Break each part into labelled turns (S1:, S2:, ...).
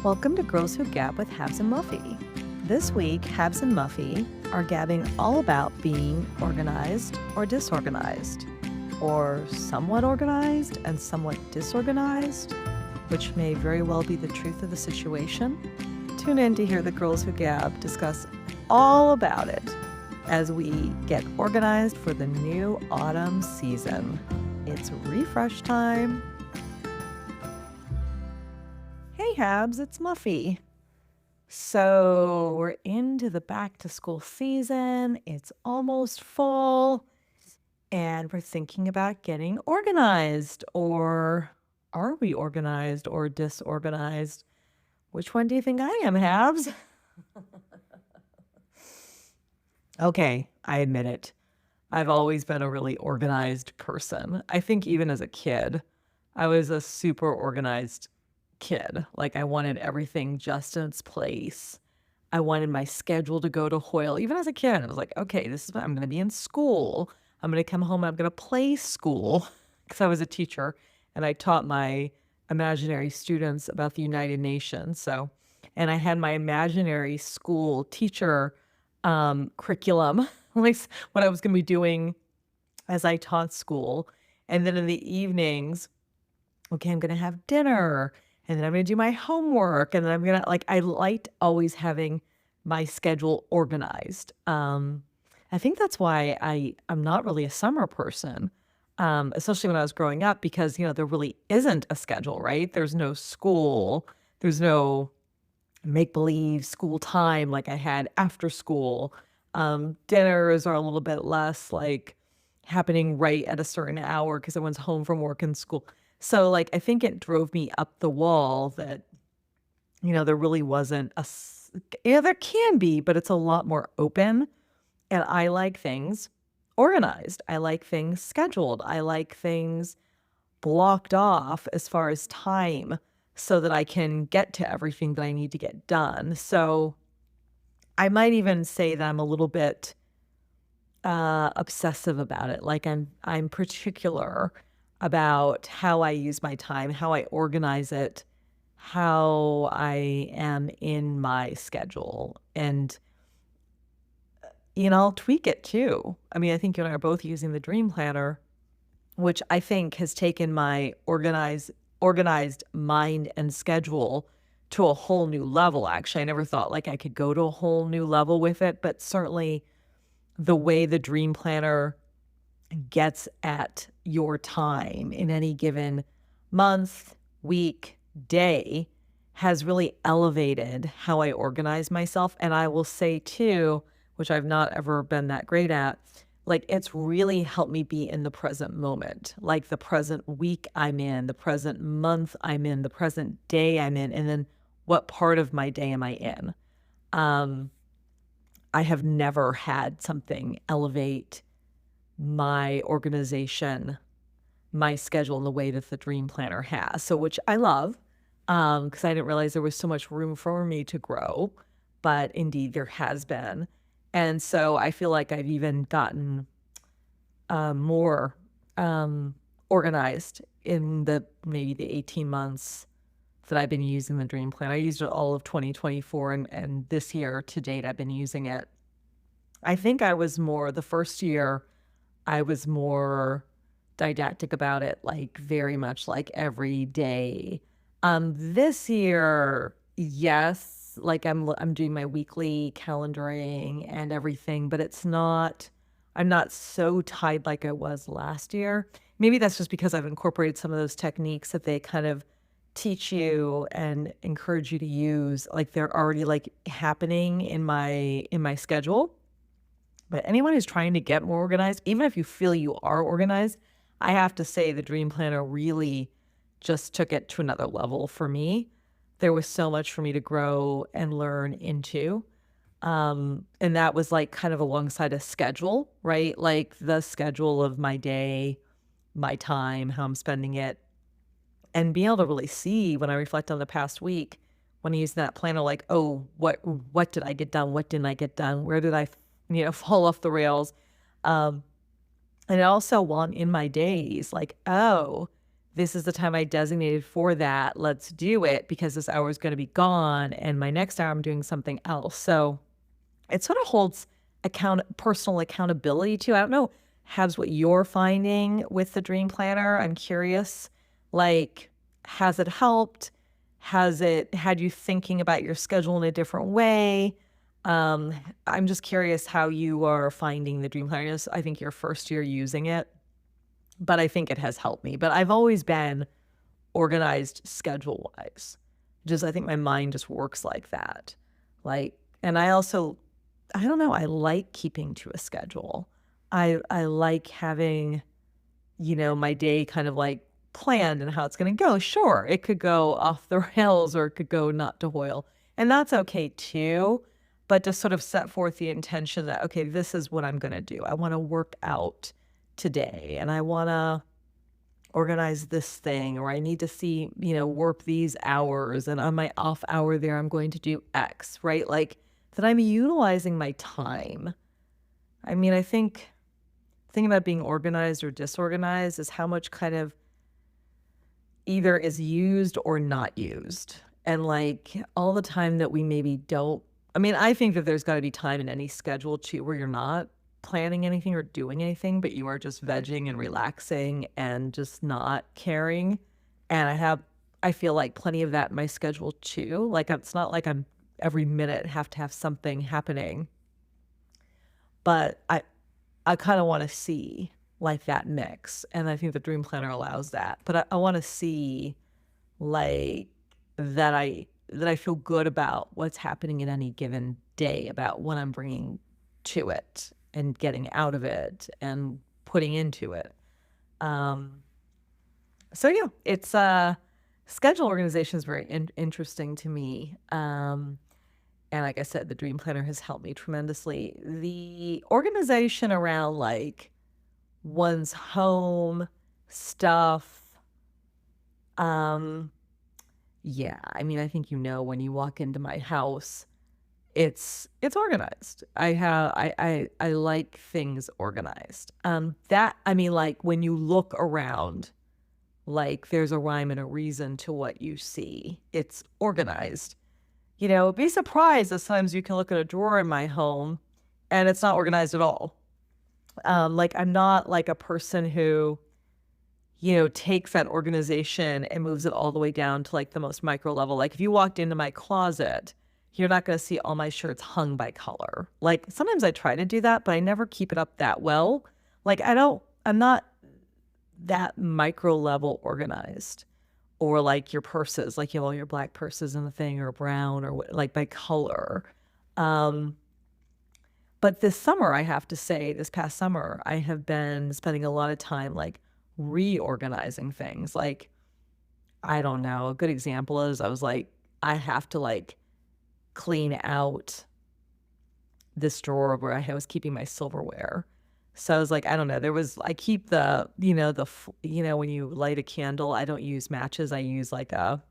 S1: Welcome to Girls Who Gab with Habs and Muffy. This week, Habs and Muffy are gabbing all about being organized or disorganized, or somewhat organized and somewhat disorganized, which may very well be the truth of the situation. Tune in to hear the Girls Who Gab discuss all about it as we get organized for the new autumn season. It's refresh time. Hey Habs, it's Muffy. So we're into the back to school season. It's almost fall and we're thinking about getting organized. Or are we organized or disorganized? Which one do you think I am, Habs? Okay, I admit it. I've always been a really organized person. I think even as a kid, I was a super organized kid. Like I wanted everything just in its place. I wanted my schedule to go to Hoyle. Even as a kid, I was like, okay, this is what I'm going to be in school. I'm going to come home. I'm going to play school because I was a teacher and I taught my imaginary students about the United Nations. And I had my imaginary school teacher curriculum, like what I was going to be doing as I taught school. And then in the evenings, okay, I'm going to have dinner. And then I'm going to do my homework. And then I'm going to, I liked always having my schedule organized. I think that's why I'm not really a summer person, especially when I was growing up, because, there really isn't a schedule, right? There's no school. There's no make-believe school time like I had after school. Dinners are a little bit less happening right at a certain hour because everyone's home from work and school. So I think it drove me up the wall that, there really wasn't there can be, but it's a lot more open. And I like things organized. I like things scheduled. I like things blocked off as far as time so that I can get to everything that I need to get done. So I might even say that I'm a little bit obsessive about it. I'm particular about how I use my time, how I organize it, how I am in my schedule. And, I'll tweak it too. I mean, I think you and I are both using the Dream Planner, which I think has taken my organized mind and schedule to a whole new level. Actually, I never thought I could go to a whole new level with it, but certainly the way the Dream Planner gets at your time in any given month, week, day has really elevated how I organize myself. And I will say too, which I've not ever been that great at, it's really helped me be in the present moment, the present week I'm in, the present month I'm in, the present day I'm in, and then what part of my day am I in? I have never had something elevate my organization, my schedule in the way that the Dream Planner has. So, which I love, because I didn't realize there was so much room for me to grow, but indeed there has been. And so I feel like I've even gotten more organized in maybe the 18 months that I've been using the Dream Plan. I used it all of 2024 and this year to date I've been using it. I think the first year I was more didactic about it, very much every day. This year, yes, I'm doing my weekly calendaring and everything, but I'm not so tied like I was last year. Maybe that's just because I've incorporated some of those techniques that they kind of teach you and encourage you to use. They're already happening in my schedule. But anyone who's trying to get more organized, even if you feel you are organized, I have to say the Dream Planner really just took it to another level for me. There was so much for me to grow and learn into. And that was kind of alongside a schedule, right? The schedule of my day, my time, how I'm spending it, and being able to really see when I reflect on the past week, when I use that planner, what did I get done? What didn't I get done? Where did I fall off the rails? And also in my days, this is the time I designated for that. Let's do it because this hour is going to be gone. And my next hour, I'm doing something else. So it sort of holds personal accountability too. I don't know, Habs, what you're finding with the dream planner. I'm curious, like, has it helped? Has it had you thinking about your schedule in a different way? I'm just curious how you are finding the dream planner. I think your first year using it, but I think it has helped me. But I've always been organized schedule wise. Just I think my mind just works like that. Like, and I don't know, I like keeping to a schedule. I like having, my day kind of like planned and how it's going to go. Sure, it could go off the rails or it could go not to Hoyle. And that's okay too. But to sort of set forth the intention that, okay, this is what I'm going to do. I want to work out today and I want to organize this thing, or I need to see, work these hours. And on my off hour there, I'm going to do X, right? Like that I'm utilizing my time. I mean, I think thinking about being organized or disorganized is how much kind of either is used or not used. And like all the time that we maybe don't, I mean, I think that there's got to be time in any schedule too where you're not planning anything or doing anything, but you are just vegging and relaxing and just not caring. And I feel like plenty of that in my schedule too. Like it's not like I'm every minute have to have something happening, but I kind of want to see like that mix. And I think the dream planner allows that, but I want to see like that I feel good about what's happening in any given day, about what I'm bringing to it and getting out of it and putting into it. So yeah, it's schedule organization is very interesting to me. And like I said, the dream planner has helped me tremendously. The organization around like one's home stuff. Yeah, I mean, I think when you walk into my house, it's organized. I like things organized. Like when you look around, like there's a rhyme and a reason to what you see. It's organized. Be surprised at times you can look at a drawer in my home and it's not organized at all. Like I'm not like a person who, takes that organization and moves it all the way down to like the most micro level. Like if you walked into my closet, you're not going to see all my shirts hung by color. Like sometimes I try to do that, but I never keep it up that well. Like I'm not that micro level organized. Or like your purses, like you have all your black purses in the thing, or brown, or like by color. But this summer, I have to say, this past summer, I have been spending a lot of time like reorganizing things. Like, I don't know, a good example is I was like, I have to like clean out this drawer where I was keeping my silverware. So I was like, I don't know, I keep the, when you light a candle, I don't use matches. I use like a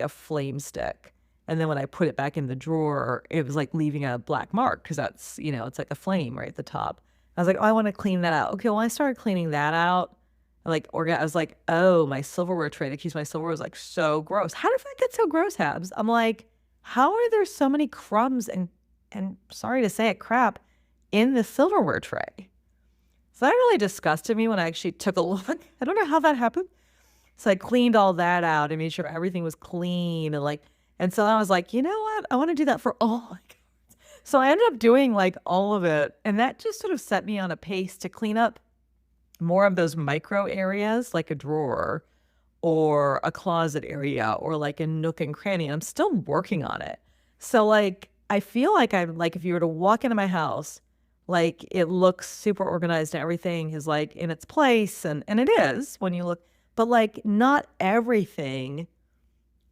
S1: flame stick. And then when I put it back in the drawer, it was like leaving a black mark because that's, it's like a flame right at the top. I was like, oh, I want to clean that out. Okay, well, I started cleaning that out. I was like, oh, my silverware tray that keeps my silverware was like so gross. How did that get so gross, Habs? I'm like, how are there so many crumbs and sorry to say it, crap in the silverware tray? So that really disgusted me when I actually took a look. I don't know how that happened. So I cleaned all that out and made sure everything was clean and so I was like, you know what? I want to do that for all my cards. So I ended up doing like all of it. And that just sort of set me on a pace to clean up more of those micro areas, like a drawer or a closet area or like a nook and cranny. And I'm still working on it. So like, I feel like I'm like, if you were to walk into my house, like it looks super organized and everything is like in its place. And it is when you look, but like not everything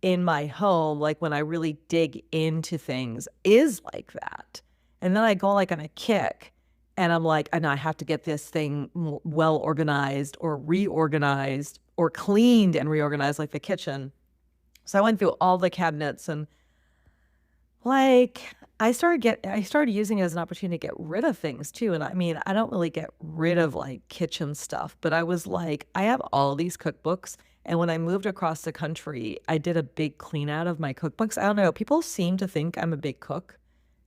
S1: in my home, like when I really dig into things is like that. And then I go like on a kick and I'm like, and I have to get this thing well organized or reorganized or cleaned and reorganized, like the kitchen. So I went through all the cabinets and like, I started using it as an opportunity to get rid of things too, and I mean, I don't really get rid of, like, kitchen stuff, but I was like, I have all these cookbooks, and when I moved across the country, I did a big clean out of my cookbooks. I don't know, people seem to think I'm a big cook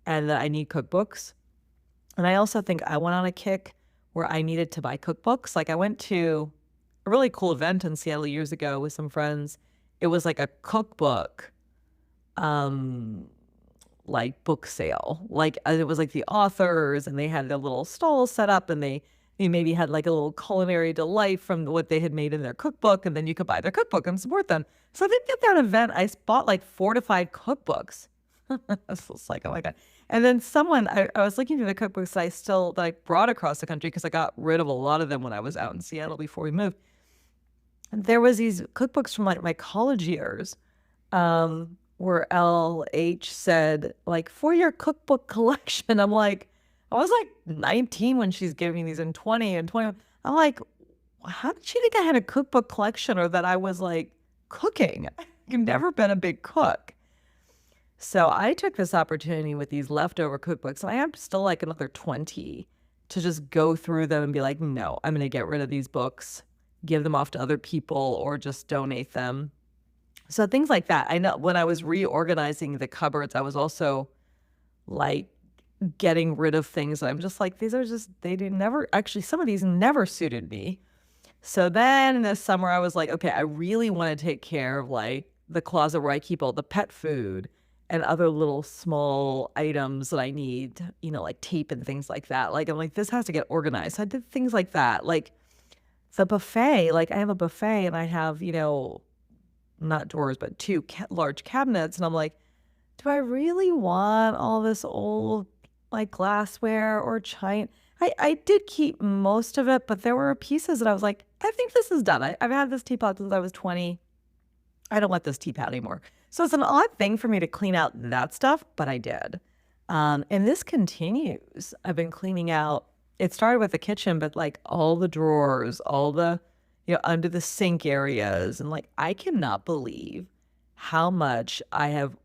S1: and that I need cookbooks, and I also think I went on a kick where I needed to buy cookbooks. Like, I went to a really cool event in Seattle years ago with some friends. It was like a cookbook, um like, book sale. Like, it was, like, the authors, and they had their little stalls set up, and they maybe had, like, a little culinary delight from what they had made in their cookbook, and then you could buy their cookbook and support them. So I think at that event, I bought, like, 4 to 5 cookbooks. I was just like, "Oh my god." And then I was looking through the cookbooks that I brought across the country because I got rid of a lot of them when I was out in Seattle before we moved. And there was these cookbooks from, like, my college years, where LH said, like, "For your cookbook collection." I'm like, I was, like, 19 when she's giving these and 20 and 20. I'm like, "How did she think I had a cookbook collection or that I was, like, cooking?" I've never been a big cook. So I took this opportunity with these leftover cookbooks, and I have still, like, another 20 to just go through them and be like, "No, I'm gonna get rid of these books, give them off to other people, or just donate them." So things like that. I know when I was reorganizing the cupboards, I was also, like, getting rid of things that I'm just like, "These are just they do never" actually, some of these never suited me. So then this summer, I was like, "Okay, I really wanna take care of, like, the closet where I keep all the pet food and other little small items that I need, like tape and things like that." Like, I'm like, "This has to get organized." So I did things like that. Like, the buffet, like, I have a buffet and I have, not drawers, but 2 large cabinets, and I'm like, "Do I really want all this old, like, glassware or china?" I did keep most of it, but there were pieces that I was like, "I think this is done. I've had this teapot since I was 20. I don't want this teapot anymore." So it's an odd thing for me to clean out that stuff, but I did. And this continues. I've been cleaning out it started with the kitchen, but, like, all the drawers, all the, under the sink areas, and, like, I cannot believe how much I have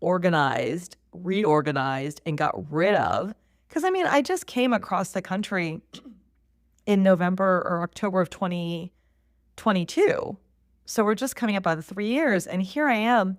S1: organized, reorganized, and got rid of. Because I mean, I just came across the country in November or October of 2022. So we're just coming up on 3 years, and here I am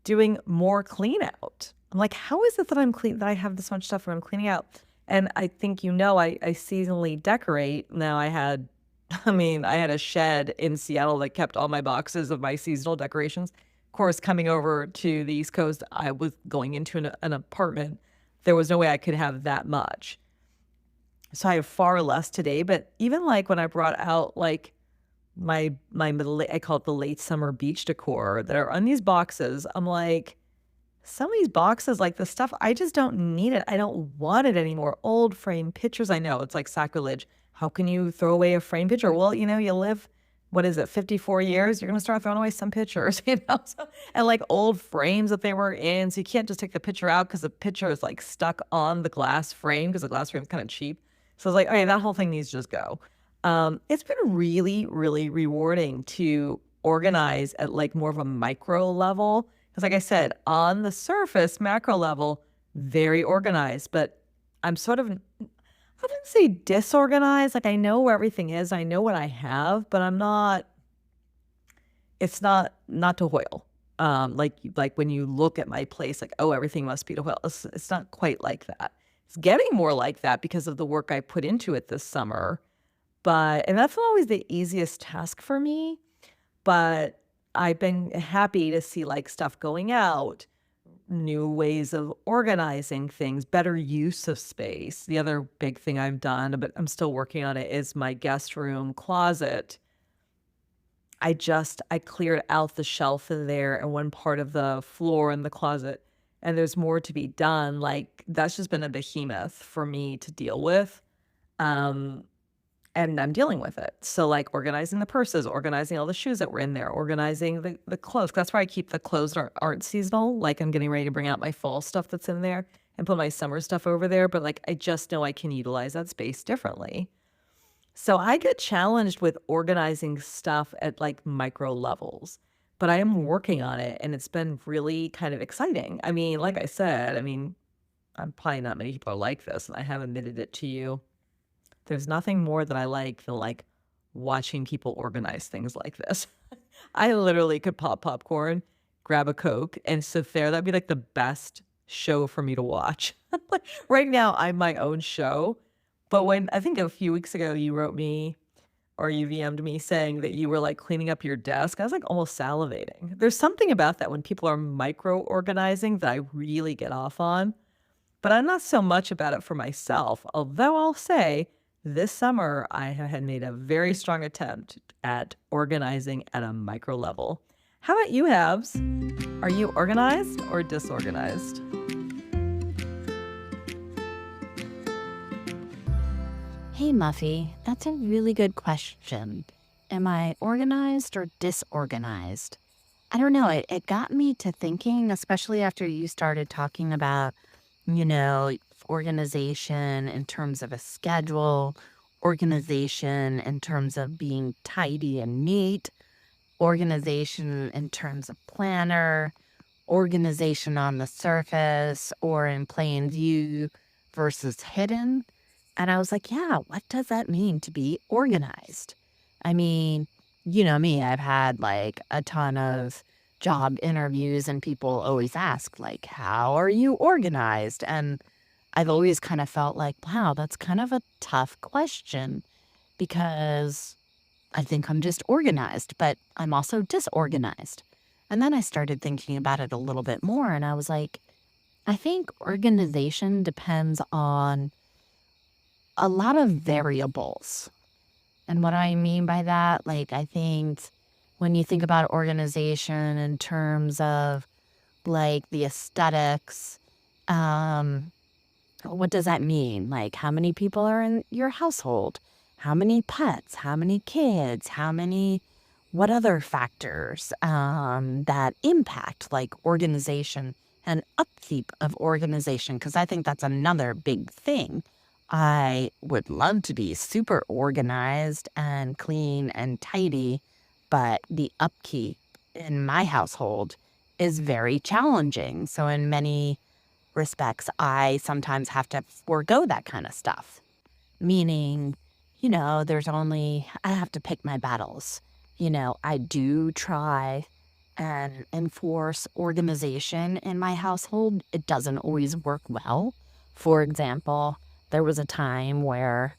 S1: doing more clean out. I'm like, "How is it that I have this much stuff when I'm cleaning out?" And I think I seasonally decorate. Now I had I had a shed in Seattle that kept all my boxes of my seasonal decorations. Of course, coming over to the East Coast, I was going into an apartment. There was no way I could have that much. So I have far less today, but even, like, when I brought out, like, my middle I call it the late summer beach decor that are on these boxes, I'm like, some of these boxes, like, the stuff, I just don't need it. I don't want it anymore. Old frame pictures, I know, it's like sacrilege. How can you throw away a frame picture? Well, you live, what is it, 54 years? You're gonna start throwing away some pictures, So, and, like, old frames that they were in, so you can't just take the picture out because the picture is, like, stuck on the glass frame because the glass frame is kinda cheap. So I was like, "Okay, that whole thing needs to just go." It's been really, really rewarding to organize at, like, more of a micro level. Because, like I said, on the surface, macro level, very organized, but I'm sort of, I wouldn't say disorganized. Like, I know where everything is. I know what I have, but it's not to Hoyle. Like when you look at my place, like, "Oh, everything must be to Hoyle." It's not quite like that. It's getting more like that because of the work I put into it this summer. And that's not always the easiest task for me, but I've been happy to see, like, stuff going out, new ways of organizing things, better use of space. The other big thing I've done, but I'm still working on it, is my guest room closet. I cleared out the shelf in there and one part of the floor in the closet, and there's more to be done. Like, that's just been a behemoth for me to deal with. Um and I'm dealing with it. So, like, organizing the purses, organizing all the shoes that were in there, organizing the clothes. That's where I keep the clothes that aren't seasonal. Like, I'm getting ready to bring out my fall stuff that's in there and put my summer stuff over there, but, like, I just know I can utilize that space differently. So I get challenged with organizing stuff at, like, micro levels, but I am working on it, and it's been really kind of exciting. I mean, like I said, I'm probably not many people are like this, and I have admitted it to you. There's nothing more that I like than like watching people organize things like this. I literally could pop popcorn, grab a Coke, and sit there. That'd be like the best show for me to watch. Like, right now, I'm my own show. But when I think a few weeks ago, you wrote me or you VM'd me saying that you were like cleaning up your desk, I was like almost salivating. There's something about that when people are micro organizing that I really get off on. But I'm not so much about it for myself, although I'll say this summer I had made a very strong attempt at organizing at a micro level. How about you, Habs? Are you organized or disorganized?
S2: Hey, Muffy, that's a really good question. Am I organized or disorganized? I don't know. It got me to thinking, especially after you started talking about, you know, organization in terms of a schedule, organization in terms of being tidy and neat, organization in terms of planner, organization on the surface or in plain view versus hidden. And I was like, yeah, what does that mean to be organized? I mean, you know me, I've had like a ton of job interviews and people always ask, like, how are you organized? And I've always kind of felt like, wow, that's kind of a tough question because I think I'm just organized, but I'm also disorganized. And then I started thinking about it a little bit more and I was like, I think organization depends on a lot of variables. And what I mean by that, like, I think when you think about organization in terms of like the aesthetics, um, what does that mean? Like, how many people are in your household? How many pets? How many kids? What other factors that impact like organization and upkeep of organization? Because I think that's another big thing. I would love to be super organized and clean and tidy, but the upkeep in my household is very challenging. So, in many respects, I sometimes have to forego that kind of stuff. Meaning, I have to pick my battles. I do try and enforce organization in my household. It doesn't always work well. For example, there was a time where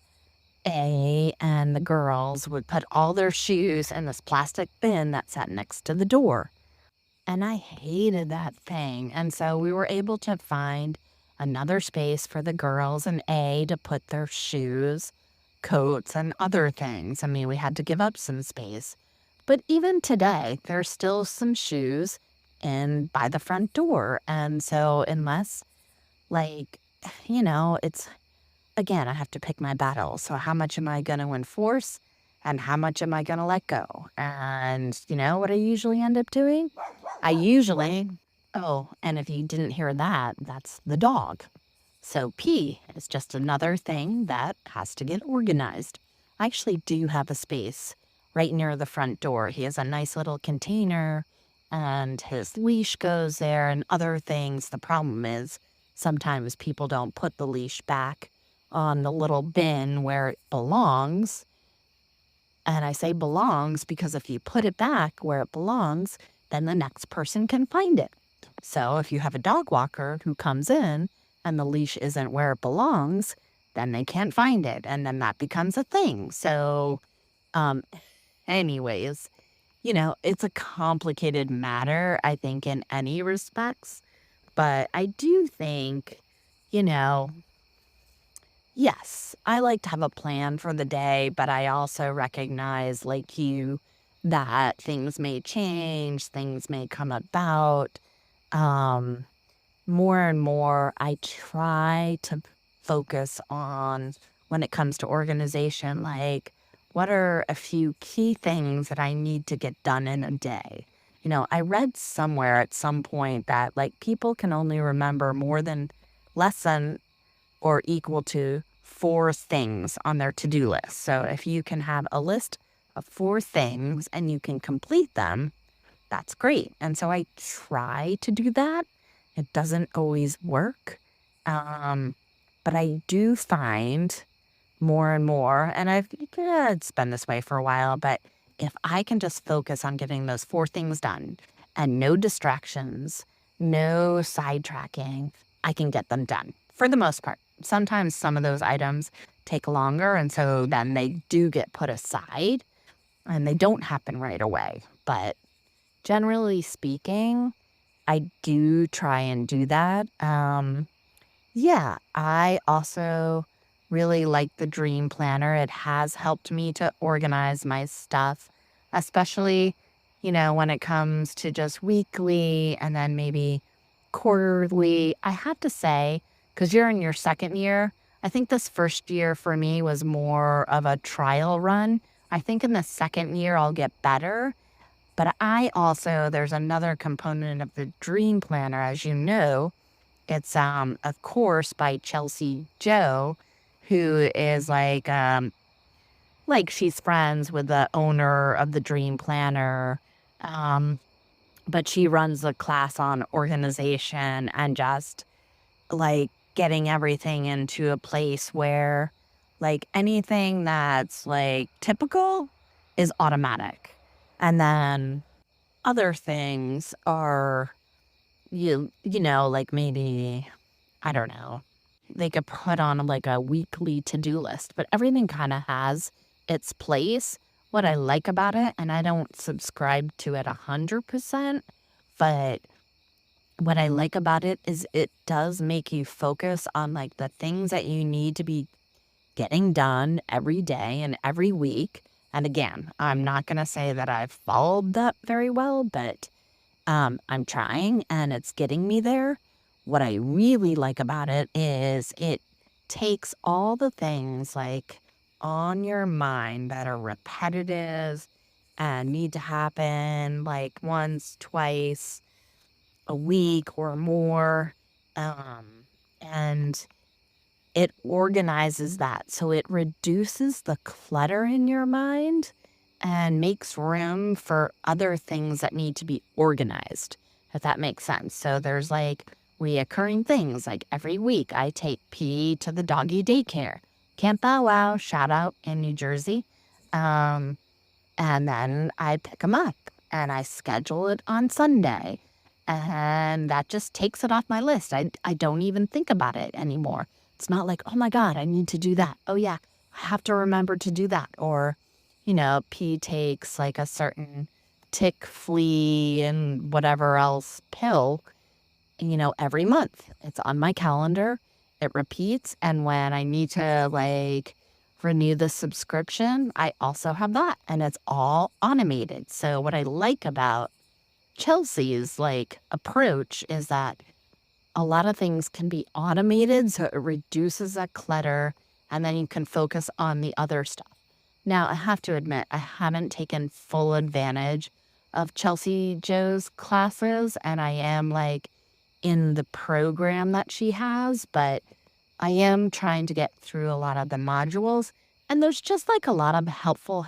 S2: A and the girls would put all their shoes in this plastic bin that sat next to the door. And I hated that thing. And so we were able to find another space for the girls and A to put their shoes, coats, and other things. I mean, we had to give up some space. But even today, there's still some shoes in by the front door. And so unless like, it's again, I have to pick my battles. So how much am I going to enforce and how much am I going to let go? And you know what I usually end up doing? I usually, oh, and if you didn't hear that, that's the dog. So P is just another thing that has to get organized. I actually do have a space right near the front door. He has a nice little container and his leash goes there and other things. The problem is sometimes people don't put the leash back on the little bin where it belongs. And I say belongs because if you put it back where it belongs, then the next person can find it. So if you have a dog walker who comes in and the leash isn't where it belongs, then they can't find it. And then that becomes a thing. So, um, anyways, it's a complicated matter, I think, in any respects. But I do think, you know, yes, I like to have a plan for the day, but I also recognize, like you, that things may change, things may come about. Um, More and more, I try to focus on when it comes to organization, like what are a few key things that I need to get done in a day? I read somewhere at some point that like people can only remember less than or equal to 4 things on their to-do list. So if you can have a list of 4 things and you can complete them, that's great. And so I try to do that. It doesn't always work. Um, but I do find more and more, and it's been this way for a while, but if I can just focus on getting those 4 things done and no distractions, no sidetracking, I can get them done for the most part. Sometimes some of those items take longer, and so then they do get put aside and they don't happen right away. But generally speaking, I do try and do that. Yeah, I also really like the dream planner. It has helped me to organize my stuff, especially, when it comes to just weekly and then maybe quarterly. I have to say, because you're in your second year, I think this first year for me was more of a trial run. I think in the second year I'll get better. But there's another component of the dream planner, as you know, it's a course by Chelsea Joe, who is like she's friends with the owner of the Dream Planner. Um, but she runs a class on organization and just like getting everything into a place where like anything that's like typical is automatic. And then other things are like maybe I don't know. They could put on like a weekly to-do list, but everything kind of has its place. What I like about it, and I don't subscribe to it 100%, but what I like about it is it does make you focus on like the things that you need to be getting done every day and every week. And again, I'm not going to say that I've followed that very well, but I'm trying and it's getting me there. What I really like about it is it takes all the things like on your mind that are repetitive and need to happen like once, twice a week or more. And it organizes that. So it reduces the clutter in your mind and makes room for other things that need to be organized, if that makes sense. So there's like reoccurring things. Like every week, I take P to the doggy daycare. Camp Bow Wow, shout out in New Jersey. Um, and then I pick them up and I schedule it on Sunday. And that just takes it off my list. I don't even think about it anymore. It's not like, oh my God, I need to do that. Oh yeah, I have to remember to do that. Or, P takes like a certain tick, flea, and whatever else pill, every month. It's on my calendar. It repeats. And when I need to like renew the subscription, I also have that. And it's all automated. So what I like about Chelsea's like approach is that a lot of things can be automated, so it reduces that clutter, and then you can focus on the other stuff. Now, I have to admit, I haven't taken full advantage of Chelsea Joe's classes, and I am like in the program that she has, but I am trying to get through a lot of the modules, and there's just like a lot of helpful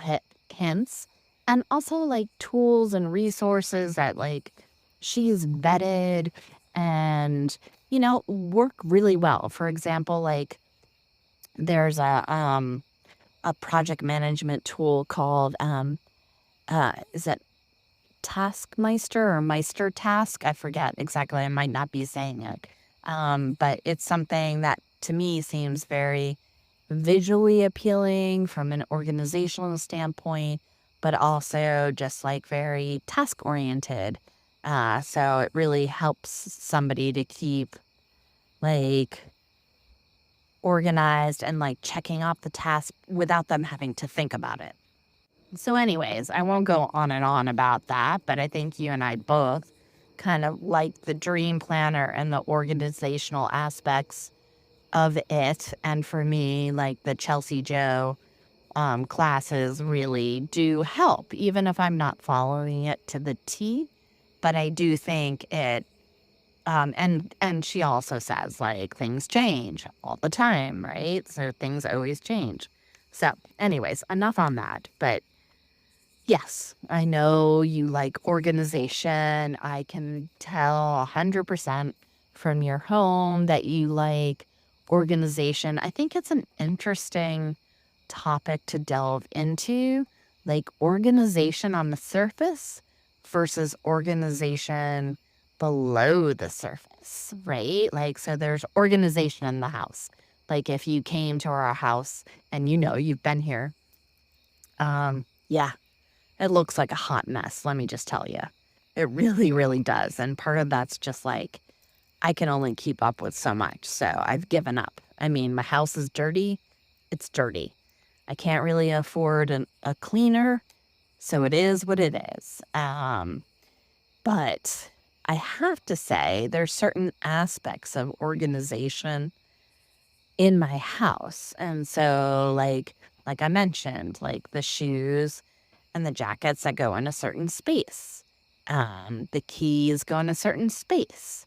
S2: hints and also like tools and resources that like she's vetted and work really well. For example, like there's a project management tool called is it Taskmeister or Meister Task? I forget exactly. I might not be saying it. But it's something that to me seems very visually appealing from an organizational standpoint, but also just like very task oriented. So it really helps somebody to keep like organized and like checking off the task without them having to think about it. So, anyways, I won't go on and on about that, but I think you and I both kind of like the dream planner and the organizational aspects of it. And for me, like the Chelsea Joe classes really do help, even if I'm not following it to the T. But I do think it, and she also says like things change all the time, right? So things always change. So, anyways, enough on that. But yes, I know you like organization. I can tell 100% from your home that you like, organization. I think it's an interesting topic to delve into, like organization on the surface versus organization below the surface, right? Like, so there's organization in the house. Like, if you came to our house and you've been here, yeah, it looks like a hot mess, let me just tell you. It really, really does. And part of that's just like, I can only keep up with so much. So I've given up. I mean, my house is dirty. It's dirty. I can't really afford a cleaner. So it is what it is. But I have to say, there's certain aspects of organization in my house. And so, like I mentioned, like the shoes and the jackets that go in a certain space. The keys go in a certain space.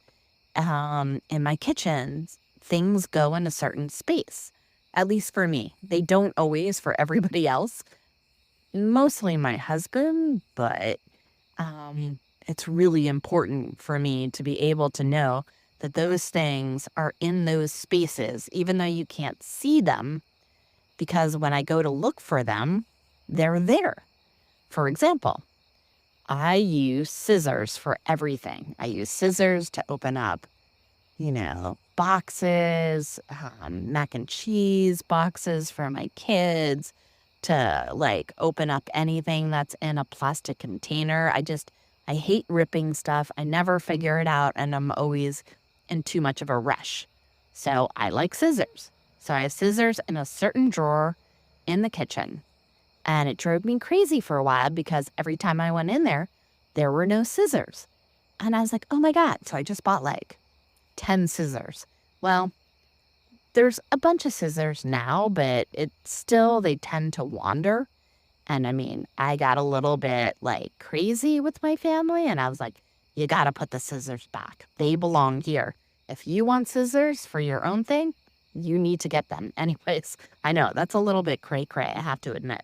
S2: In my kitchen, things go in a certain space. At least for me. They don't always for everybody else. Mostly my husband, but it's really important for me to be able to know that those things are in those spaces, even though you can't see them, because when I go to look for them, they're there. For example, I use scissors for everything. I use scissors to open up, boxes, mac and cheese boxes for my kids, to like open up anything that's in a plastic container. I hate ripping stuff. I never figure it out, and I'm always in too much of a rush. So I like scissors. So I have scissors in a certain drawer in the kitchen. And it drove me crazy for a while because every time I went in there were no scissors. And I was like, oh my God. So I just bought like 10 scissors. Well, there's a bunch of scissors now, but they tend to wander. And I mean, I got a little bit like crazy with my family, and I was like, you got to put the scissors back. They belong here. If you want scissors for your own thing, you need to get them. Anyways, I know that's a little bit cray cray, I have to admit.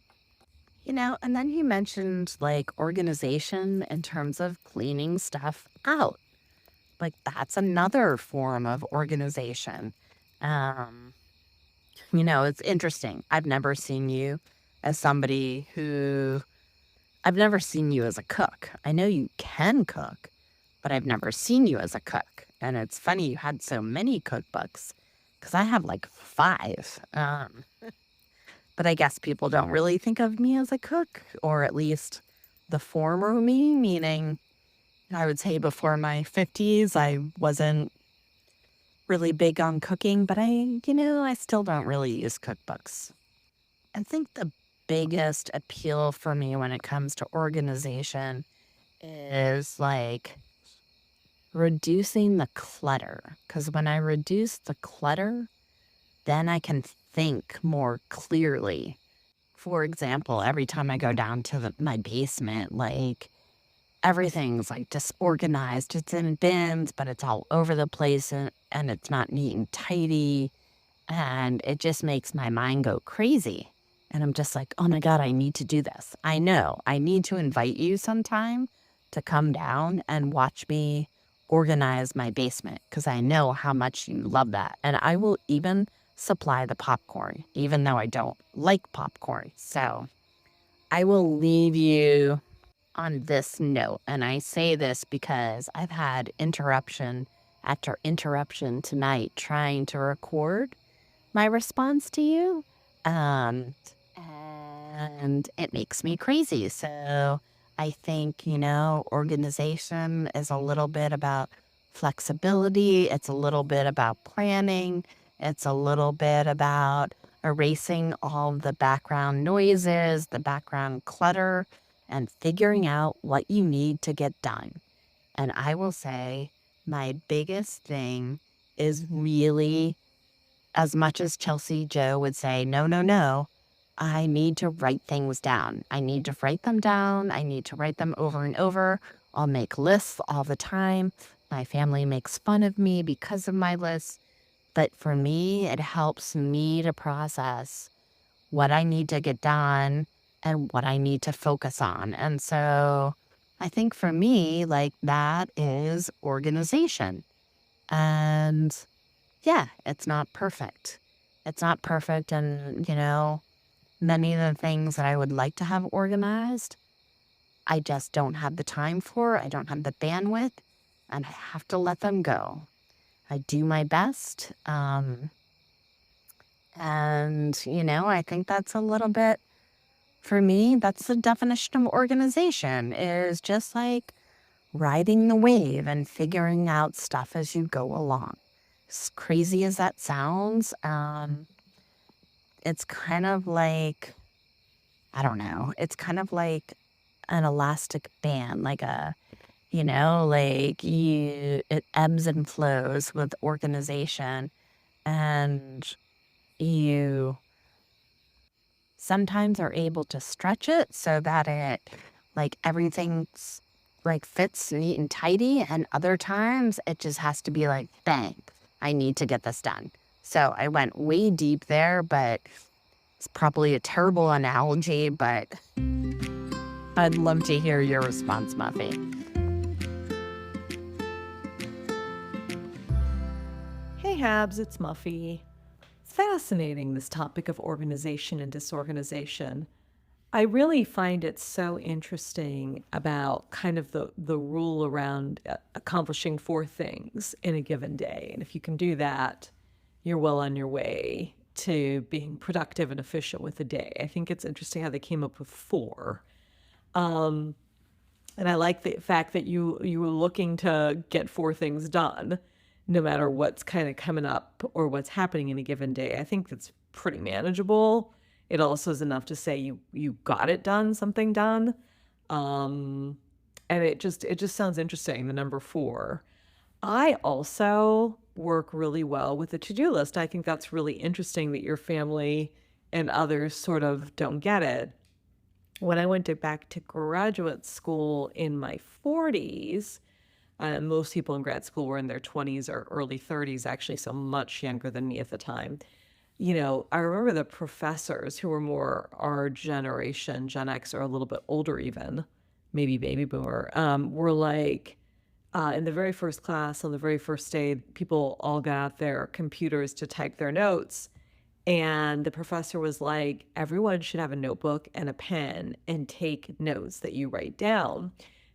S2: And then you mentioned like organization in terms of cleaning stuff out. Like, that's another form of organization. Um, it's interesting. I've never seen you as a cook. I know you can cook, but I've never seen you as a cook. And it's funny you had so many cookbooks because I have like 5. But I guess people don't really think of me as a cook, or at least the former me, meaning I would say before my 50s, I wasn't really big on cooking, but I still don't really use cookbooks. I think the biggest appeal for me when it comes to organization is like reducing the clutter. Because when I reduce the clutter, then I can think more clearly. For example, every time I go down to my basement, like everything's like disorganized. It's in bins, but it's all over the place, and it's not neat and tidy. And it just makes my mind go crazy. And I'm just like, oh my God, I need to do this. I know I need to invite you sometime to come down and watch me organize my basement, because I know how much you love that. And I will even supply the popcorn, even though I don't like popcorn. So I will leave you on this note. And I say this because I've had interruption after interruption tonight trying to record my response to you. And it makes me crazy. So I think, organization is a little bit about flexibility. It's a little bit about planning. It's a little bit about erasing all the background noises, the background clutter, and figuring out what you need to get done. And I will say my biggest thing is really, as much as Chelsea Joe would say, no, no, no, I need to write things down. I need to write them down. I need to write them over and over. I'll make lists all the time. My family makes fun of me because of my lists. But for me, it helps me to process what I need to get done and what I need to focus on. And so I think for me, like, that is organization. And yeah, it's not perfect. It's not perfect. And, many of the things that I would like to have organized, I just don't have the time for. I don't have the bandwidth, and I have to let them go. I do my best. And, I think that's a little bit, for me, that's the definition of organization is just like riding the wave and figuring out stuff as you go along. As crazy as that sounds, it's kind of like, I don't know, it's kind of like an elastic band, like it ebbs and flows with organization. And you sometimes are able to stretch it so that everything's fits neat and tidy. And other times it just has to be like, bang, I need to get this done. So I went way deep there, but it's probably a terrible analogy, but I'd love to hear your response, Muffy.
S1: Hey Habs, it's Muffy. Fascinating, this topic of organization and disorganization. I really find it so interesting about kind of the rule around accomplishing 4 things in a given day. And if you can do that, you're well on your way to being productive and efficient with the day. I think it's interesting how they came up with 4. And I like the fact that you were looking to get 4 things done, no matter what's kind of coming up or what's happening in a given day. I think that's pretty manageable. It also is enough to say you got it done, something done. And it just sounds interesting, the number 4. I also work really well with the to-do list. I think that's really interesting that your family and others sort of don't get it. When I went back to graduate school in my 40s, most people in grad school were in their 20s or early 30s, actually, so much younger than me at the time. I remember the professors who were more our generation, Gen X, or a little bit older even, maybe baby boomer, were like, in the very first class, on the very first day, people all got their computers to type their notes. And the professor was like, everyone should have a notebook and a pen and take notes that you write down.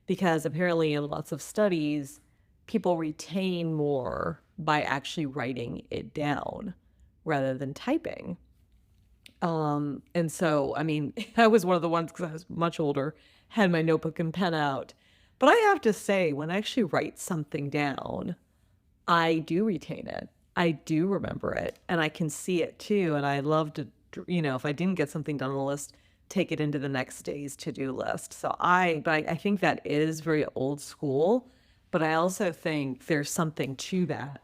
S1: Because apparently, in lots of studies, people retain more by actually writing it down rather than typing. And so, I mean, I was one of the ones, because I was much older, had my notebook and pen out. But I have to say, when I actually write something down, I do retain it. I do remember it, and I can see it too. And I love to, if I didn't get something done on the list, take it into the next day's to-do list. But I think that is very old school, but I also think there's something to that,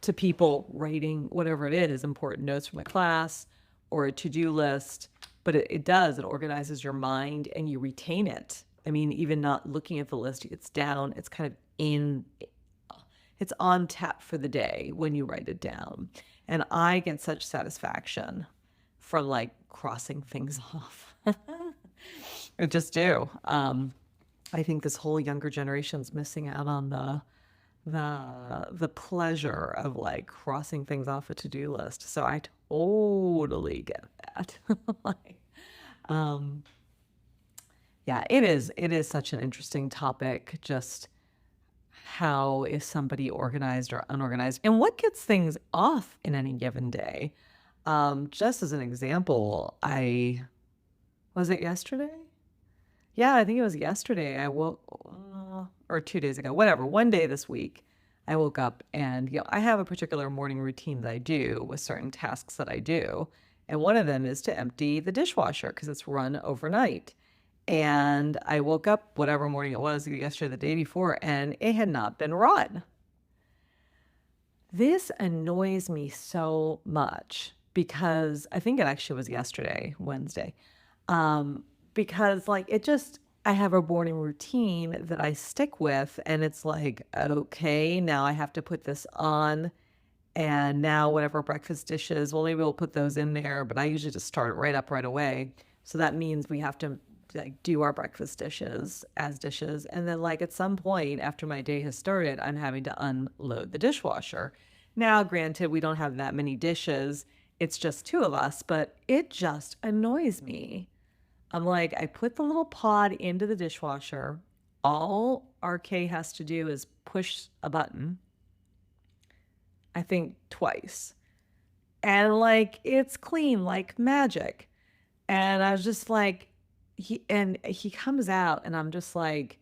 S1: to people writing whatever it is, important notes from a class or a to-do list. But it organizes your mind and you retain it. I mean, even not looking at the list, it's down, it's kind of it's on tap for the day when you write it down. And I get such satisfaction from crossing things off. I just do. I think this whole younger generation's missing out on the pleasure of crossing things off a to-do list. So I totally get that. Yeah, it is such an interesting topic. Just how is somebody organized or unorganized, and what gets things off in any given day? Just as an example, was it yesterday? Yeah, I think it was yesterday. I woke, or 2 days ago, whatever, one day this week, I woke up and, I have a particular morning routine that I do with certain tasks that I do. And one of them is to empty the dishwasher because it's run overnight. And I woke up, whatever morning it was, yesterday, the day before, and it had not been run. This annoys me so much because I think it actually was yesterday, Wednesday. Because I have a morning routine that I stick with, and it's like, okay, now I have to put this on. And now whatever breakfast dishes, well, maybe we'll put those in there, but I usually just start it right up right away. So that means we have to like do our breakfast dishes as dishes. And then like at some point after my day has started, I'm having to unload the dishwasher. Now, granted, we don't have that many dishes. It's just two of us, but it just annoys me. I'm like, I put the little pod into the dishwasher. All RK has to do is push a button, I think twice. And like it's clean like magic. And I was just like, he comes out and I'm just like,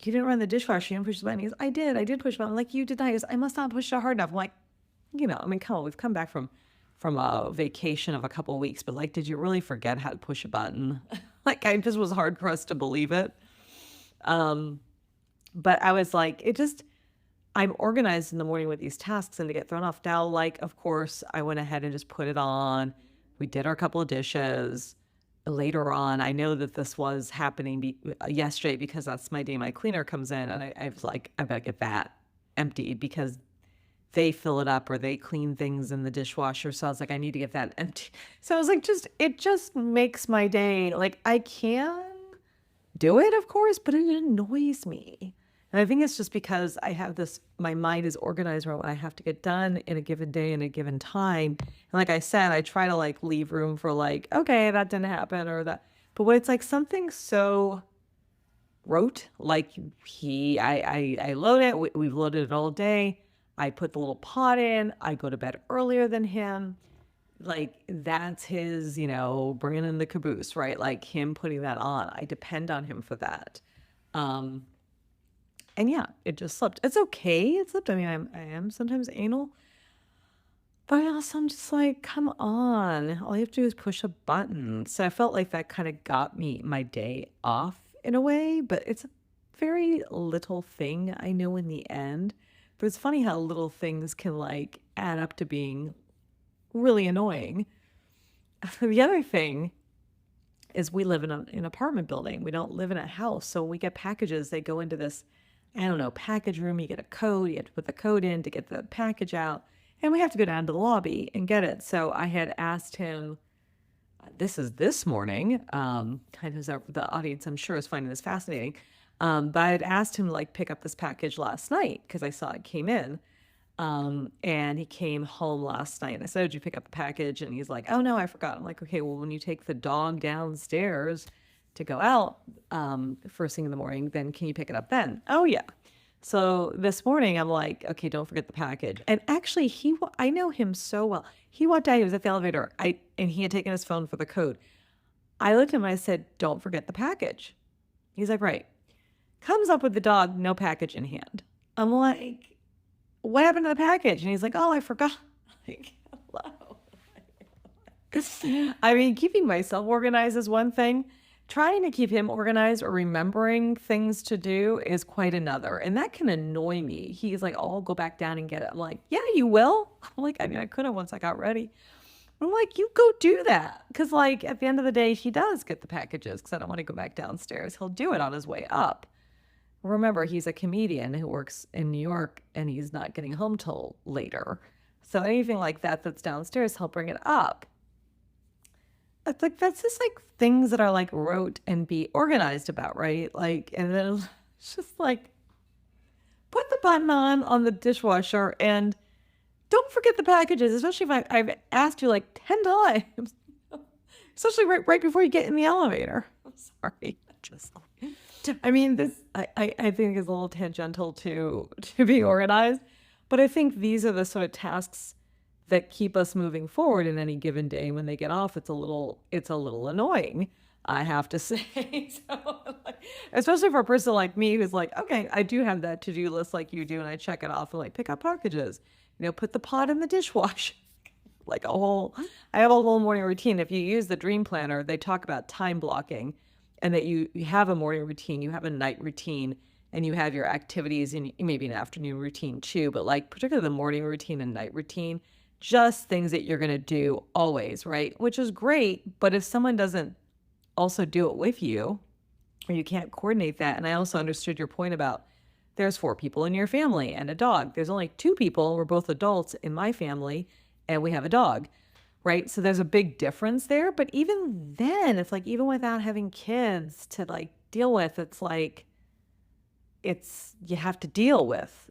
S1: you didn't run the dishwasher, you didn't push the button. He goes, I did push the button. I'm like, you did not. He goes, I must not push it hard enough. I'm like, I mean, come on, we've come back from a vacation of a couple of weeks, but like, did you really forget how to push a button? Like, I just was hard pressed to believe it. Um, but I was like, I'm organized in the morning with these tasks and to get thrown off. Now, like, of course, I went ahead and just put it on. We did our couple of dishes. Later on, I know that this was happening yesterday because that's my day my cleaner comes in. And I was like, I've got to get that emptied because they fill it up or they clean things in the dishwasher. So I was like, I need to get that empty. So I was like, it just makes my day. Like, I can do it, of course, but it annoys me. And I think it's just because I have my mind is organized around what I have to get done in a given day in a given time. And like I said, I try to like leave room for like, okay, that didn't happen or that. But when it's like something so rote, like I load it, we've loaded it all day. I put the little pot in, I go to bed earlier than him. Like that's his, bringing in the caboose, right? Like him putting that on. I depend on him for that. And yeah, it just slipped. It's okay. It slipped. I mean, I am sometimes anal, but I'm just like, come on. All you have to do is push a button. So I felt like that kind of got me my day off in a way, but it's a very little thing. I know in the end, but it's funny how little things can like add up to being really annoying. The other thing is we live in an apartment building. We don't live in a house. So when we get packages, they go into this, I don't know, package room. You get a code. You have to put the code in to get the package out. And we have to go down to the lobby and get it. So I had asked him, this is this morning, kind of the audience I'm sure is finding this fascinating. But I had asked him to like pick up this package last night because I saw it came in. And he came home last night and I said, did you pick up the package? And he's like, oh no, I forgot. I'm like, okay, well, when you take the dog downstairs to go out, first thing in the morning, then can you pick it up then? Oh yeah. So this morning I'm like, okay, don't forget the package. And actually I know him so well. He walked out, he was at the elevator. And he had taken his phone for the code. I looked at him, I said, don't forget the package. He's like, right. Comes up with the dog, no package in hand. I'm like, what happened to the package? And he's like, oh, I forgot. Like, hello. I mean, keeping myself organized is one thing. Trying to keep him organized or remembering things to do is quite another. And that can annoy me. He's like, oh, I'll go back down and get it. I'm like, yeah, you will. I'm like, I mean, I could have once I got ready. I'm like, you go do that. Because like at the end of the day, he does get the packages because I don't want to go back downstairs. He'll do it on his way up. Remember, he's a comedian who works in New York and he's not getting home till later. So anything like that that's downstairs, he'll bring it up. It's like, that's just like things that are like rote and be organized about, right? Like, and then it's just like, put the button on the dishwasher and don't forget the packages, especially if I've asked you like 10 times, especially right before you get in the elevator. I'm sorry. I mean, this I think is a little tangential to being organized, but I think these are the sort of tasks that keep us moving forward in any given day. When they get off, it's a little annoying, I have to say. So, like, especially for a person like me who's like, okay, I do have that to-do list like you do, and I check it off and like pick up packages, put the pot in the dishwasher. Like I have a whole morning routine. If you use the Dream Planner, they talk about time blocking and that you have a morning routine, you have a night routine, and you have your activities and maybe an afternoon routine too, but like particularly the morning routine and night routine, just things that you're going to do always, right? Which is great, but if someone doesn't also do it with you, or you can't coordinate that, and I also understood your point about there's 4 people in your family and a dog. There's only 2 people, we're both adults in my family, and we have a dog. right? So there's a big difference there. But even then, it's like, even without having kids to like deal with, it's like, you have to deal with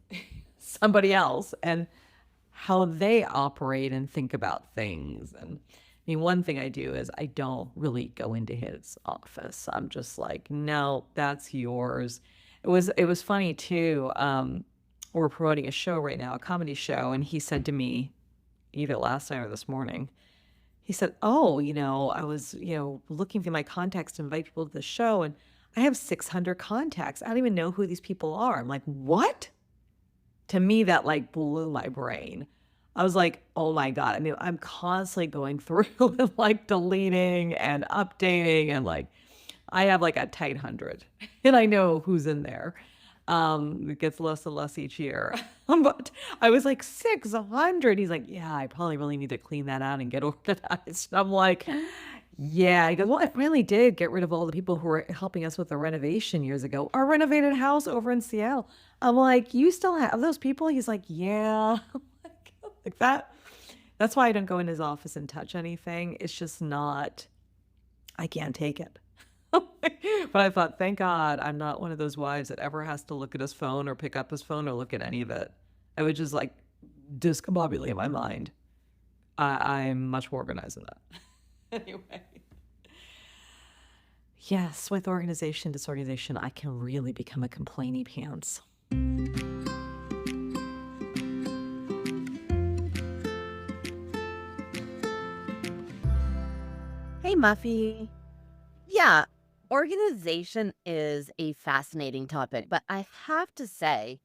S1: somebody else and how they operate and think about things. And I mean, one thing I do is I don't really go into his office. I'm just like, no, that's yours. It was funny too. We're promoting a show right now, a comedy show, and he said to me either last night or this morning, he said, "Oh, I was, looking through my contacts to invite people to the show, and I have 600 contacts. I don't even know who these people are." I'm like, "What?" To me, that like blew my brain. I was like, "Oh my God." I mean, I'm constantly going through and like deleting and updating and like I have like a tight 100 and I know who's in there. It gets less and less each year. But I was like 600. He's like, "Yeah, I probably really need to clean that out and get organized." I'm like, "Yeah." He goes, "Well, it really did get rid of all the people who were helping us with the renovation years ago. Our renovated house over in Seattle." I'm like, "You still have those people?" He's like, "Yeah." Like that. That's why I don't go in his office and touch anything. It's just not, I can't take it. But I thought, thank God I'm not one of those wives that ever has to look at his phone or pick up his phone or look at any of it. I would just like discombobulate my mind. I'm much more organized than that. Anyway. Yes, with organization, disorganization, I can really become a complainy pants.
S2: Hey, Muffy. Yeah, organization is a fascinating topic, but I have to say,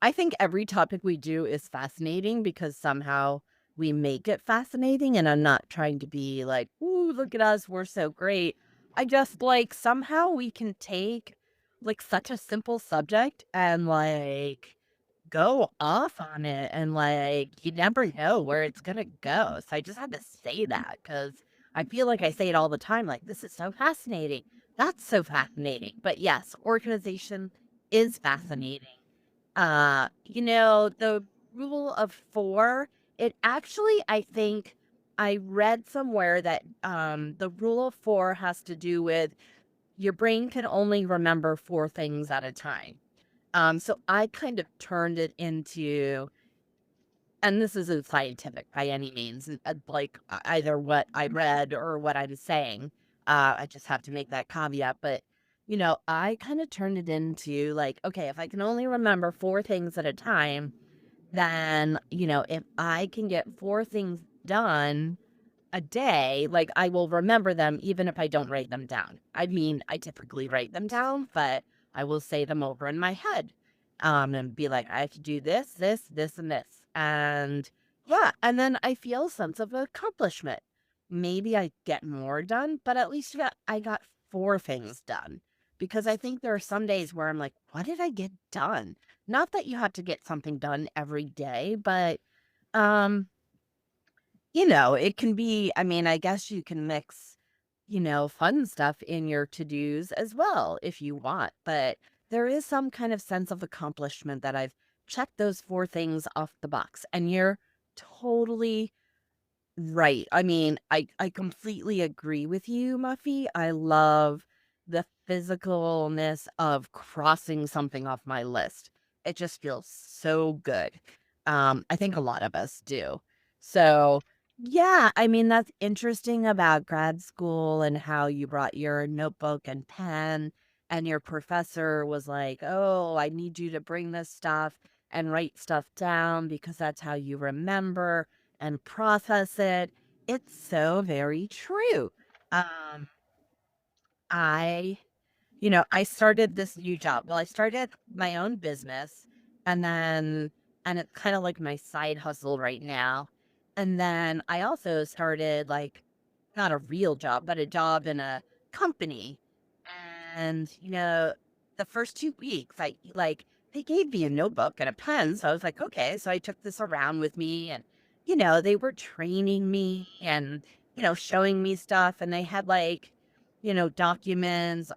S2: I think every topic we do is fascinating because somehow we make it fascinating. And I'm not trying to be like, ooh, look at us, we're so great. I just like somehow we can take like such a simple subject and like go off on it and, like, you never know where it's gonna go, so I just had to say that because I feel like I say it all the time, like, "This is so fascinating. That's so fascinating." But, yes, organization is fascinating. The rule of 4, it actually I think I read somewhere that, the rule of 4 has to do with your brain can only remember 4 things at a time. So I kind of turned it into, and this isn't scientific by any means, like either what I read or what I was saying. I just have to make that caveat. But, I kind of turned it into like, okay, if I can only remember 4 things at a time, then, if I can get 4 things done a day, like, I will remember them even if I don't write them down. I mean, I typically write them down, but I will say them over in my head, and be like, "I have to do this, this, this, and this." And, yeah, and then I feel a sense of accomplishment. Maybe I get more done, but at least I got 4 things done, because I think there are some days where I'm like, "What did I get done?" Not that you have to get something done every day, but, um it can be, I mean, I guess you can mix, fun stuff in your to-dos as well if you want, but there is some kind of sense of accomplishment that I've checked those 4 things off the box, and you're totally right. I mean, I completely agree with you, Muffy. I love the physicalness of crossing something off my list. It just feels so good. I think a lot of us do. So, yeah, I mean, that's interesting about grad school and how you brought your notebook and pen, and your professor was like, "Oh, I need you to bring this stuff and write stuff down because that's how you remember and process it." It's so very true. Um, I, I started this new job. Well, I started my own business, and it's kind of like my side hustle right now. And then I also started like not a real job, but a job in a company. And, the first 2 weeks, they gave me a notebook and a pen. So I was like, okay. So I took this around with me, and, they were training me and, showing me stuff. And they had like, documents,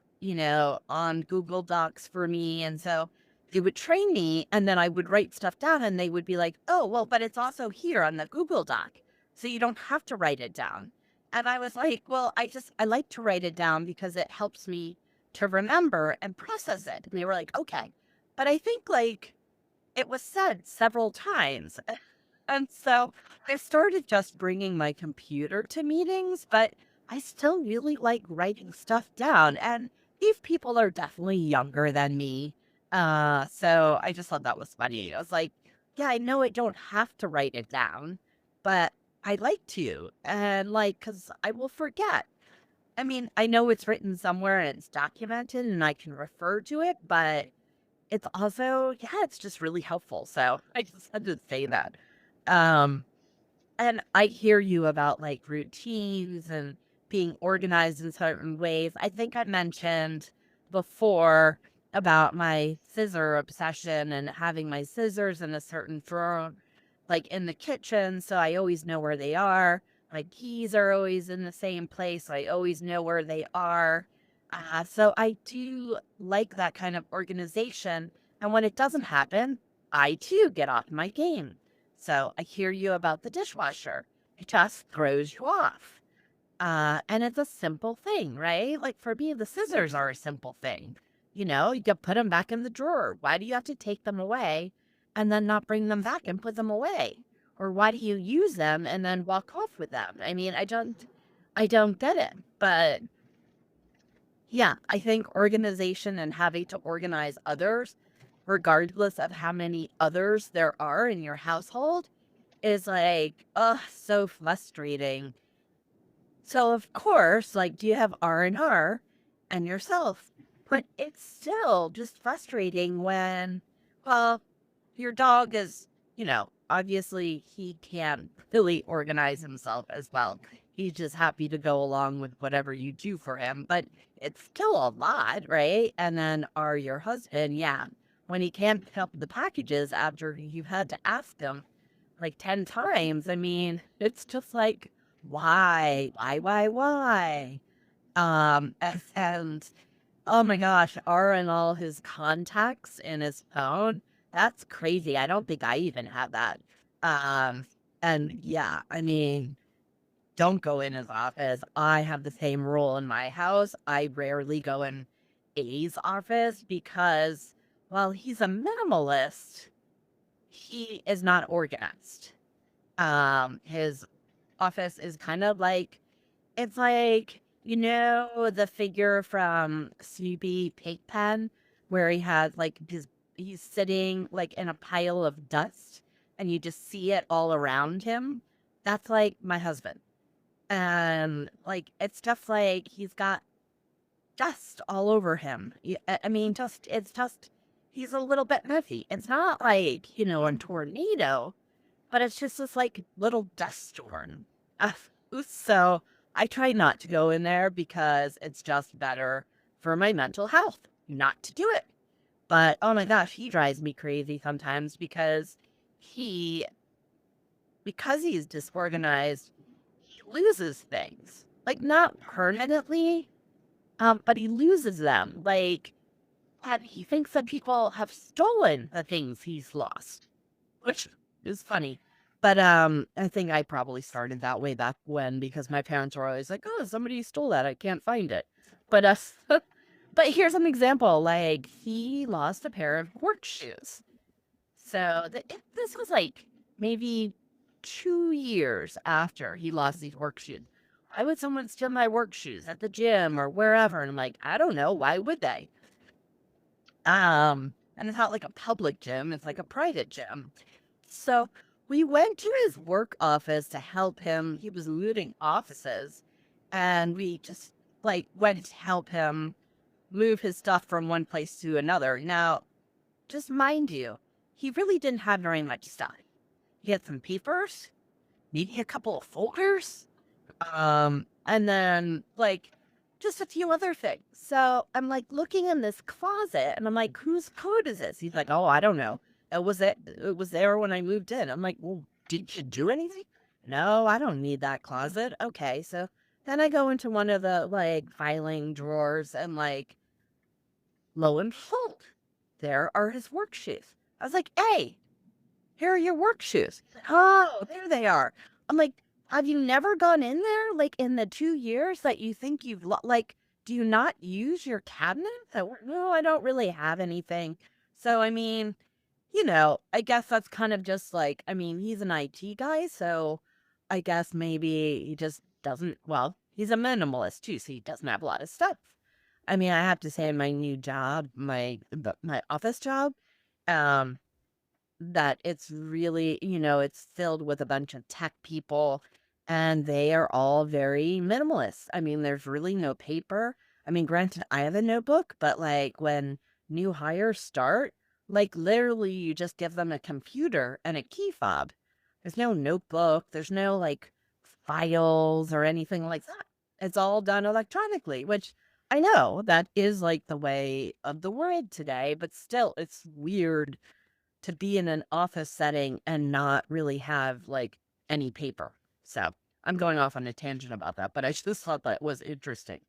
S2: on Google Docs for me. And so they would train me, and then I would write stuff down, and they would be like, oh, well, but it's also here on the Google Doc. so you don't have to write it down. And I was like, well, I like to write it down because it helps me to remember and process it. And they were like, okay. But I think like it was said several times. And so I started just bringing my computer to meetings, but I still really like writing stuff down. And these people are definitely younger than me. So I just thought that was funny. I was like, yeah, I know I don't have to write it down, but I like to. And like, cause I will forget. I mean, I know it's written somewhere and it's documented and I can refer to it, but it's also, yeah, it's just really helpful. So I just had to say that. Um, and I hear you about like routines and being organized in certain ways. I think I mentioned before about my scissor obsession and having my scissors in a certain drawer, like in the kitchen. So I always know where they are. My keys are always in the same place. So I always know where they are. So I do like that kind of organization. And when it doesn't happen, I too get off my game. So I hear you about the dishwasher. It just throws you off. And it's a simple thing, right? Like for me, the scissors are a simple thing. You know, you can put them back in the drawer. Why do you have to take them away and then not bring them back and put them away? Or why do you use them and then walk off with them? I mean, I don't get it. But yeah, I think organization and having to organize others, regardless of how many others there are in your household, is like, oh, so frustrating. So of course, like, do you have R&R and yourself? But it's still just frustrating when, well, your dog is, obviously he can't really organize himself as well. He's just happy to go along with whatever you do for him, but it's still a lot, right? And then are your husband, yeah, when he can't pick up the packages after you've had to ask him like 10 times. I mean, it's just like, why? And oh my gosh, are in all his contacts in his phone. That's crazy. I don't think I even have that. Um, and yeah, I mean, don't go in his office. I have the same rule in my house. I rarely go in A's office because, well, he's a minimalist. He is not organized. His office is kind of like, it's like, the figure from Snoopy Pigpen where he has like he's sitting like in a pile of dust and you just see it all around him. That's like my husband. And like, it's just like he's got dust all over him. I mean, he's a little bit messy. It's not like, a tornado, but it's just this like little dust storm. Uh, so I try not to go in there because it's just better for my mental health not to do it. But oh my gosh, he drives me crazy sometimes he because he's disorganized, he loses things. Like not permanently, but he loses them. Like, and he thinks that people have stolen the things he's lost, which is funny. But I think I probably started that way back when because my parents were always like, "Oh, somebody stole that. I can't find it." But but here's an example. Like he lost a pair of work shoes. So this was like maybe 2 years after he lost these work shoes. Why would someone steal my work shoes at the gym or wherever? And I'm like, I don't know. Why would they? And it's not like a public gym. It's like a private gym. So we went to his work office to help him. He was looting offices, and we just like went to help him move his stuff from one place to another. Now, just mind you, he really didn't have very much stuff. He had some papers, maybe a couple of folders, and then like just a few other things. So I'm like looking in this closet and I'm like, whose code is this? He's like, oh, I don't know. It was there when I moved in. I'm like, well, did you do anything? No, I don't need that closet. Okay. So then I go into one of the like filing drawers and like lo and behold, there are his work shoes. I was like, hey, here are your work shoes. Oh, there they are. I'm like, Have you never gone in there, like, in the 2 years that you think you've like, do you not use your cabinet? "No, I don't really have anything." So, I mean, I guess that's kind of just like, I mean, he's an IT guy, so I guess maybe he just doesn't, well, he's a minimalist too, so he doesn't have a lot of stuff. I mean, I have to say in my new job, my office job, um, that it's really, it's filled with a bunch of tech people and they are all very minimalist. I mean, there's really no paper. I mean, granted, I have a notebook, but like when new hires start, like literally you just give them a computer and a key fob. There's no notebook, there's no like files or anything like that. It's all done electronically, which I know that is like the way of the world today, but still, it's weird to be in an office setting and not really have, like, any paper. So, I'm going off on a tangent about that, but I just thought that was interesting.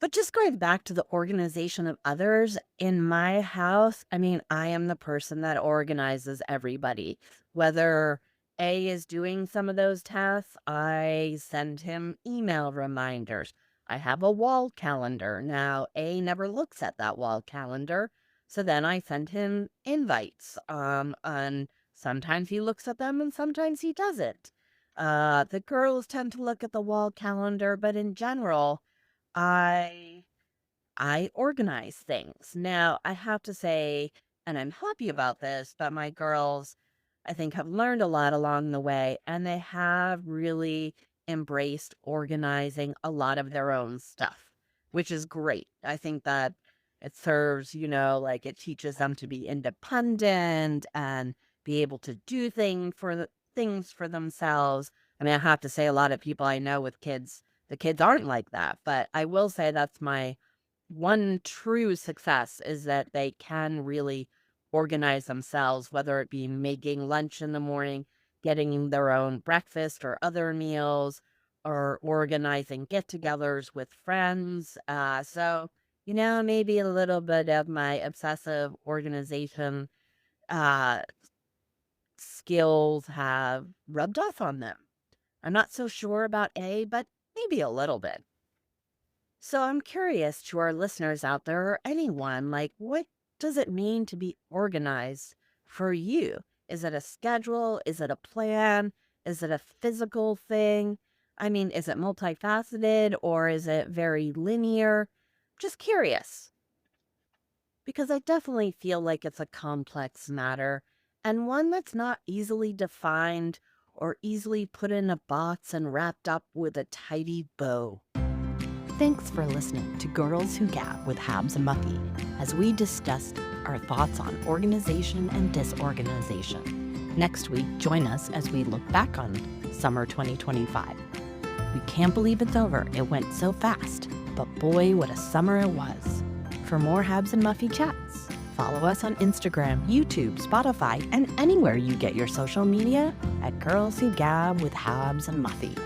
S2: But just going back to the organization of others, in my house, I mean, I am the person that organizes everybody. Whether A is doing some of those tasks, I send him email reminders. I have a wall calendar. Now, A never looks at that wall calendar, so then I send him invites. And sometimes he looks at them and sometimes he doesn't. The girls tend to look at the wall calendar, but in general, I I organize things. Now, I have to say, and I'm happy about this, but my girls, I think, have learned a lot along the way, and they have really embraced organizing a lot of their own stuff, which is great. I think that it serves, like it teaches them to be independent and be able to do things for themselves. I mean, I have to say, a lot of people I know with kids, the kids aren't like that, but I will say that's my one true success is that they can really organize themselves, whether it be making lunch in the morning, getting their own breakfast or other meals, or organizing get togethers with friends. So, maybe a little bit of my obsessive organization uh, skills have rubbed off on them. I'm not so sure about A, but maybe a little bit. So I'm curious to our listeners out there or anyone, like, what does it mean to be organized for you? Is it a schedule? Is it a plan? Is it a physical thing? I mean, is it multifaceted or is it very linear? Just curious, because I definitely feel like it's a complex matter and one that's not easily defined or easily put in a box and wrapped up with a tidy bow. Thanks for listening to Girls Who Gab with Habs and Muffy as we discussed our thoughts on organization and disorganization. Next week, join us as we look back on summer 2025. We can't believe it's over. It went so fast, but boy, what a summer it was. For more Habs and Muffy chats, follow us on Instagram, YouTube, Spotify, and anywhere you get your social media at Girls Who Gab with Habs and Muffy.